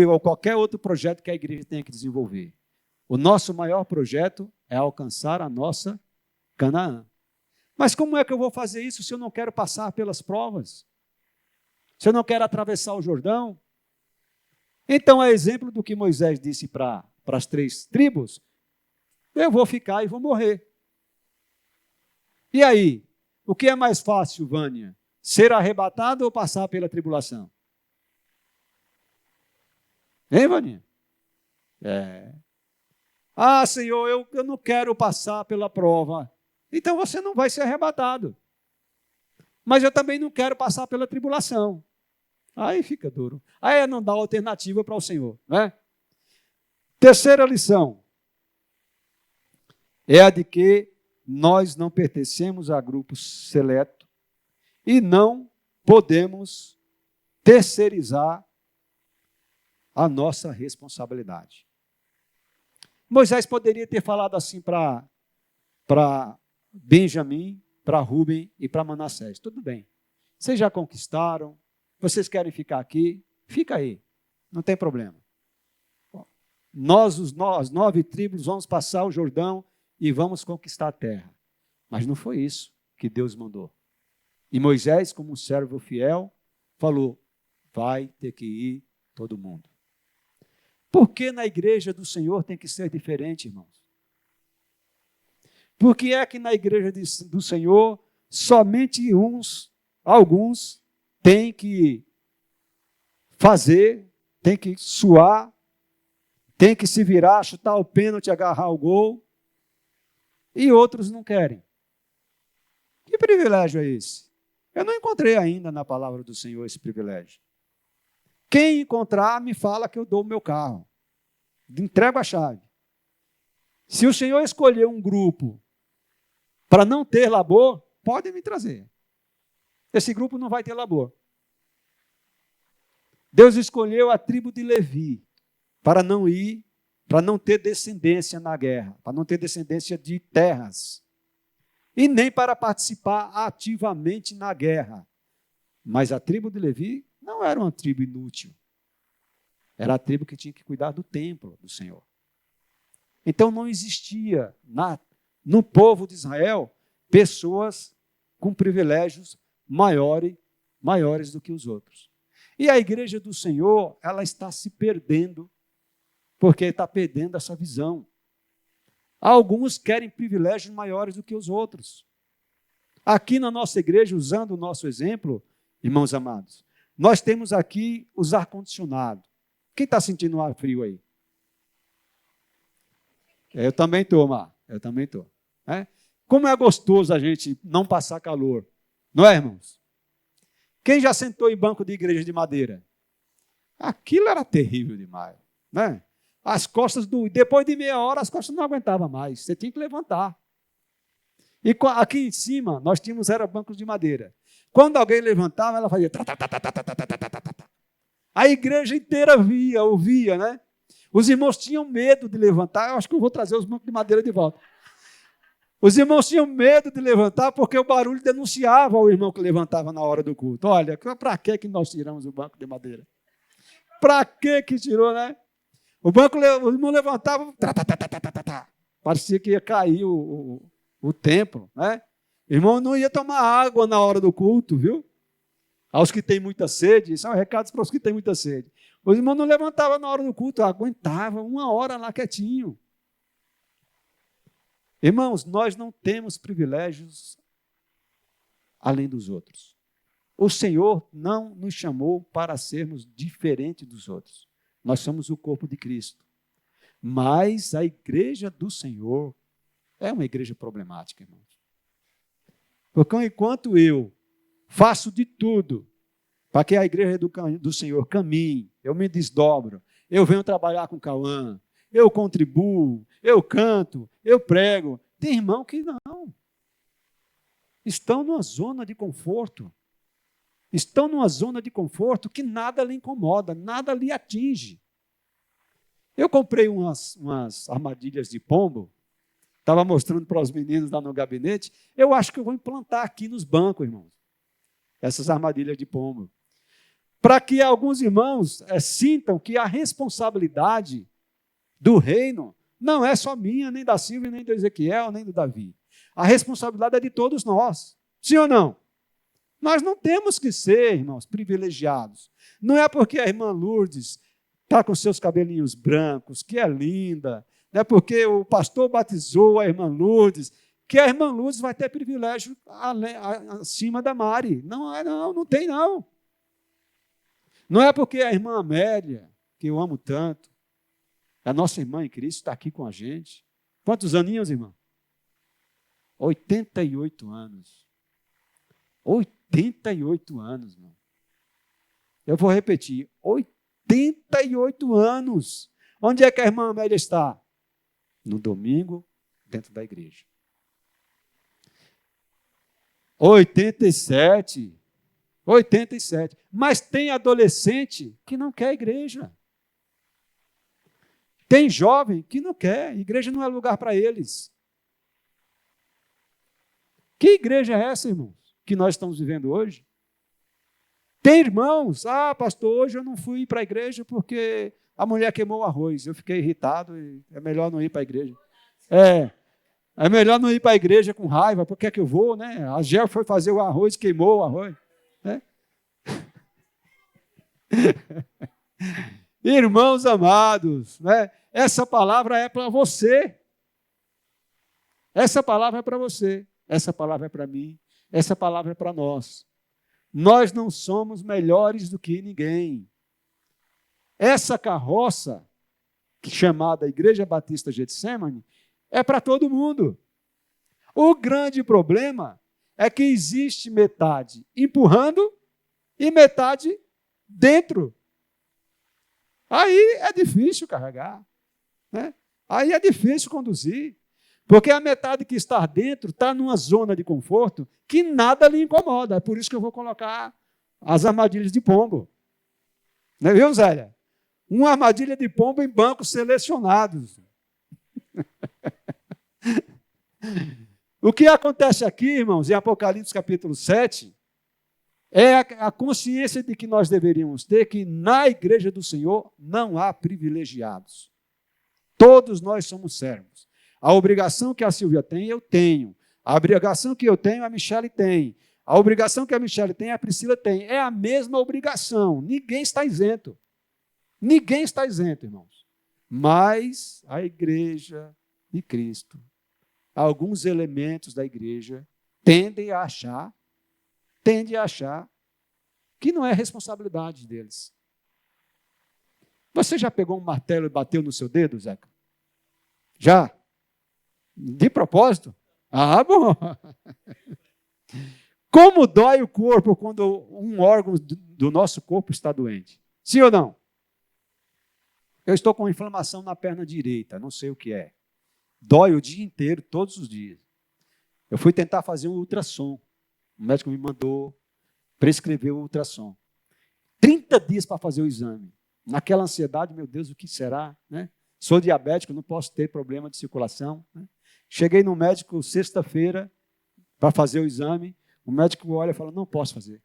ou qualquer outro projeto que a igreja tenha que desenvolver. O nosso maior projeto é alcançar a nossa Canaã. Mas como é que eu vou fazer isso se eu não quero passar pelas provas? Se eu não quero atravessar o Jordão? Então é exemplo do que Moisés disse para as 3 tribos: eu vou ficar e vou morrer. E aí? O que é mais fácil, Vânia? Ser arrebatado ou passar pela tribulação? Hein, Vânia? Ah, Senhor, eu não quero passar pela prova. Então você não vai ser arrebatado. Mas eu também não quero passar pela tribulação. Aí fica duro. Aí não dá alternativa para o Senhor, né? Terceira lição é a de que nós não pertencemos a grupo seleto e não podemos terceirizar a nossa responsabilidade. Moisés poderia ter falado assim para Benjamim, para Rubem e para Manassés: tudo bem, vocês já conquistaram, vocês querem ficar aqui, fica aí, não tem problema. Nós, as 9 tribos, vamos passar o Jordão e vamos conquistar a terra. Mas não foi isso que Deus mandou. E Moisés, como um servo fiel, falou: vai ter que ir todo mundo. Por que na igreja do Senhor tem que ser diferente, irmãos? Por que é que na igreja do Senhor somente alguns têm que fazer, têm que suar, têm que se virar, chutar o pênalti, agarrar o gol, e outros não querem? Que privilégio é esse? Eu não encontrei ainda na palavra do Senhor esse privilégio. Quem encontrar, me fala que eu dou o meu carro. Entrego a chave. Se o Senhor escolher um grupo para não ter labor, pode me trazer. Esse grupo não vai ter labor. Deus escolheu a tribo de Levi para não ir, para não ter descendência na guerra, para não ter descendência de terras, e nem para participar ativamente na guerra. Mas a tribo de Levi não era uma tribo inútil. Era a tribo que tinha que cuidar do templo do Senhor. Então não existia no povo de Israel pessoas com privilégios maiores do que os outros. E a igreja do Senhor, ela está se perdendo, porque está perdendo essa visão. Alguns querem privilégios maiores do que os outros. Aqui na nossa igreja, usando o nosso exemplo, irmãos amados, nós temos aqui os ar-condicionado. Quem está sentindo ar frio aí? Eu também estou, Mar. Eu também estou. Como é gostoso a gente não passar calor. Não é, irmãos? Quem já sentou em banco de igreja de madeira? Aquilo era terrível demais. Né? As costas, depois de meia hora, as costas não aguentavam mais. Você tinha que levantar. E aqui em cima, nós tínhamos bancos de madeira. Quando alguém levantava, ela fazia... A igreja inteira ouvia, né? Os irmãos tinham medo de levantar. Eu acho que eu vou trazer os bancos de madeira de volta. Os irmãos tinham medo de levantar porque o barulho denunciava ao irmão que levantava na hora do culto. Olha, para que nós tiramos o banco de madeira? Para que tirou, né? O irmão levantava, parecia que ia cair o templo, né? O irmão não ia tomar água na hora do culto, viu? Aos que têm muita sede, são recados para os que têm muita sede. Os irmãos não levantavam na hora do culto, aguentavam uma hora lá quietinho. Irmãos, nós não temos privilégios além dos outros. O Senhor não nos chamou para sermos diferentes dos outros. Nós somos o corpo de Cristo. Mas a igreja do Senhor é uma igreja problemática, irmãos. Porque enquanto eu faço de tudo para que a igreja do Senhor caminhe, eu me desdobro, eu venho trabalhar com o Cauã, eu contribuo, eu canto, eu prego. Tem irmão que não. Estão numa zona de conforto. Estão numa zona de conforto que nada lhe incomoda, nada lhe atinge. Eu comprei umas armadilhas de pombo, estava mostrando para os meninos lá no gabinete. Eu acho que eu vou implantar aqui nos bancos, irmãos, essas armadilhas de pombo, para que alguns irmãos sintam que a responsabilidade do reino não é só minha, nem da Silvia, nem do Ezequiel, nem do Davi. A responsabilidade é de todos nós. Sim ou não? Nós não temos que ser, irmãos, privilegiados. Não é porque a irmã Lourdes está com seus cabelinhos brancos, que é linda, não é porque o pastor batizou a irmã Lourdes, que a irmã Lourdes vai ter privilégio acima da Mari. Não tem não. Não é porque a irmã Amélia, que eu amo tanto, a nossa irmã em Cristo, está aqui com a gente. Quantos aninhos, irmã? 88 anos. 88 anos, irmão. Eu vou repetir. 88 anos. Onde é que a irmã Amélia está? No domingo, dentro da igreja. 87. Mas tem adolescente que não quer igreja. Tem jovem que não quer. Igreja não é lugar para eles. Que igreja é essa, irmãos, que nós estamos vivendo hoje? Tem irmãos, pastor, hoje eu não fui para a igreja porque a mulher queimou o arroz. Eu fiquei irritado e é melhor não ir para a igreja. É melhor não ir para a igreja com raiva, porque é que eu vou, né? A Gel foi fazer o arroz, queimou o arroz. Né? Irmãos amados, né? Essa palavra é para você. Essa palavra é para você. Essa palavra é para mim. Essa palavra é para nós. Nós não somos melhores do que ninguém. Essa carroça, chamada Igreja Batista Getsemane, é para todo mundo. O grande problema é que existe metade empurrando e metade dentro Aí é difícil carregar, né? Aí é difícil conduzir, porque a metade que está dentro está numa zona de conforto que nada lhe incomoda. É por isso que eu vou colocar as armadilhas de pombo. Não é, viu, Zélia? Uma armadilha de pombo em bancos selecionados. O que acontece aqui, irmãos, em Apocalipse capítulo 7, é a consciência de que nós deveríamos ter que na igreja do Senhor não há privilegiados. Todos nós somos servos. A obrigação que a Silvia tem, eu tenho. A obrigação que eu tenho, a Michele tem. A obrigação que a Michele tem, a Priscila tem. É a mesma obrigação. Ninguém está isento. Ninguém está isento, irmãos. Mas a igreja de Cristo, alguns elementos da igreja tendem a achar que não é responsabilidade deles. Você já pegou um martelo e bateu no seu dedo, Zeca? Já? De propósito? Ah, bom. Como dói o corpo quando um órgão do nosso corpo está doente? Sim ou não? Eu estou com inflamação na perna direita, não sei o que é. Dói o dia inteiro, todos os dias. Eu fui tentar fazer um ultrassom. O médico me mandou prescrever o ultrassom. 30 dias para fazer o exame. Naquela ansiedade, meu Deus, o que será? Né? Sou diabético, não posso ter problema de circulação. Né? Cheguei no médico sexta-feira para fazer o exame. O médico olha e fala, não posso fazer.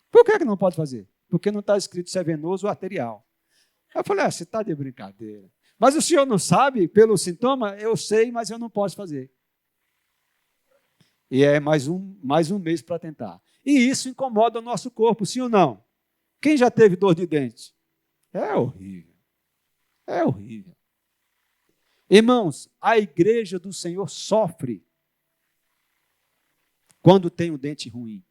Por que não pode fazer? Porque não está escrito se é venoso ou arterial. Eu falei, você está de brincadeira. Mas o senhor não sabe, pelo sintoma? Eu sei, mas eu não posso fazer. E é mais um mês para tentar. E isso incomoda o nosso corpo, sim ou não? Quem já teve dor de dente? É horrível. É horrível. Irmãos, a igreja do Senhor sofre quando tem um dente ruim.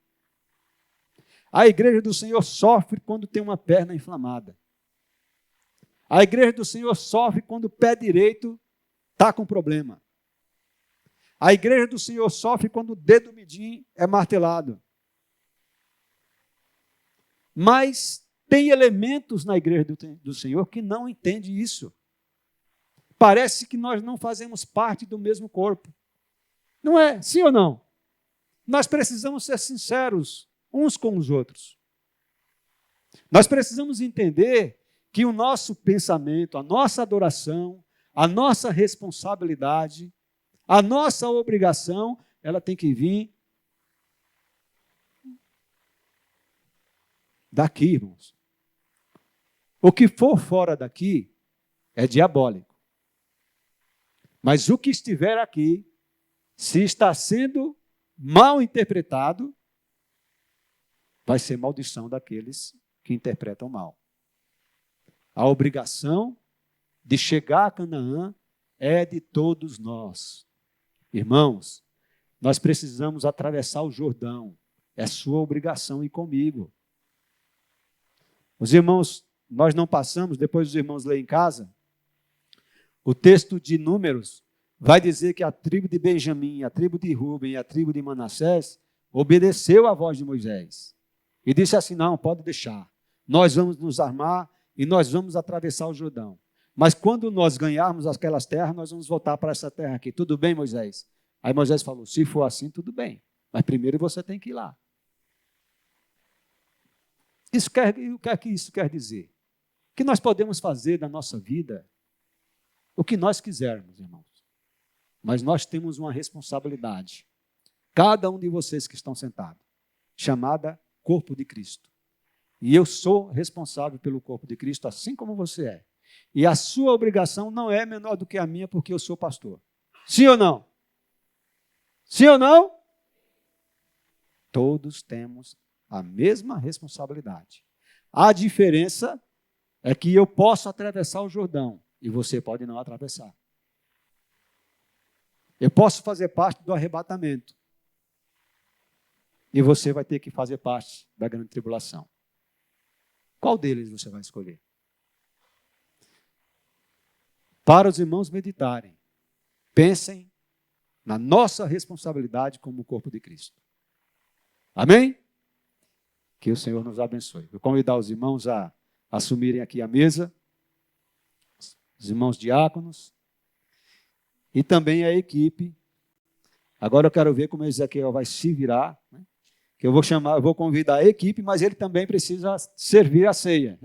A igreja do Senhor sofre quando tem uma perna inflamada. A igreja do Senhor sofre quando o pé direito está com problema. A igreja do Senhor sofre quando o dedo mindinho é martelado. Mas tem elementos na igreja do Senhor que não entendem isso. Parece que nós não fazemos parte do mesmo corpo. Não é? Sim ou não? Nós precisamos ser sinceros uns com os outros. Nós precisamos entender que o nosso pensamento, a nossa adoração, a nossa responsabilidade, a nossa obrigação, ela tem que vir daqui, irmãos. O que for fora daqui é diabólico. Mas o que estiver aqui, se está sendo mal interpretado, vai ser maldição daqueles que interpretam mal. A obrigação de chegar a Canaã é de todos nós. Irmãos, nós precisamos atravessar o Jordão. É sua obrigação ir comigo. Os irmãos, nós não passamos, depois os irmãos leem em casa, o texto de Números vai dizer que a tribo de Benjamim, a tribo de Ruben e a tribo de Manassés obedeceu à voz de Moisés. E disse assim, não, pode deixar. Nós vamos nos armar e nós vamos atravessar o Jordão. Mas quando nós ganharmos aquelas terras, nós vamos voltar para essa terra aqui. Tudo bem, Moisés? Aí Moisés falou, se for assim, tudo bem. Mas primeiro você tem que ir lá. O que isso quer dizer? Que nós podemos fazer da nossa vida o que nós quisermos, irmãos. Mas nós temos uma responsabilidade. Cada um de vocês que estão sentados, chamada corpo de Cristo. E eu sou responsável pelo corpo de Cristo, assim como você é. E a sua obrigação não é menor do que a minha, porque eu sou pastor. Sim ou não? Sim ou não? Todos temos a mesma responsabilidade. A diferença é que eu posso atravessar o Jordão e você pode não atravessar. Eu posso fazer parte do arrebatamento e você vai ter que fazer parte da grande tribulação. Qual deles você vai escolher? Para os irmãos meditarem, pensem na nossa responsabilidade como corpo de Cristo. Amém? Que o Senhor nos abençoe. Vou convidar os irmãos a assumirem aqui a mesa. os irmãos diáconos e também a equipe. Agora eu quero ver como Ezequiel vai se virar, né? Que eu vou convidar a equipe, mas ele também precisa servir a ceia.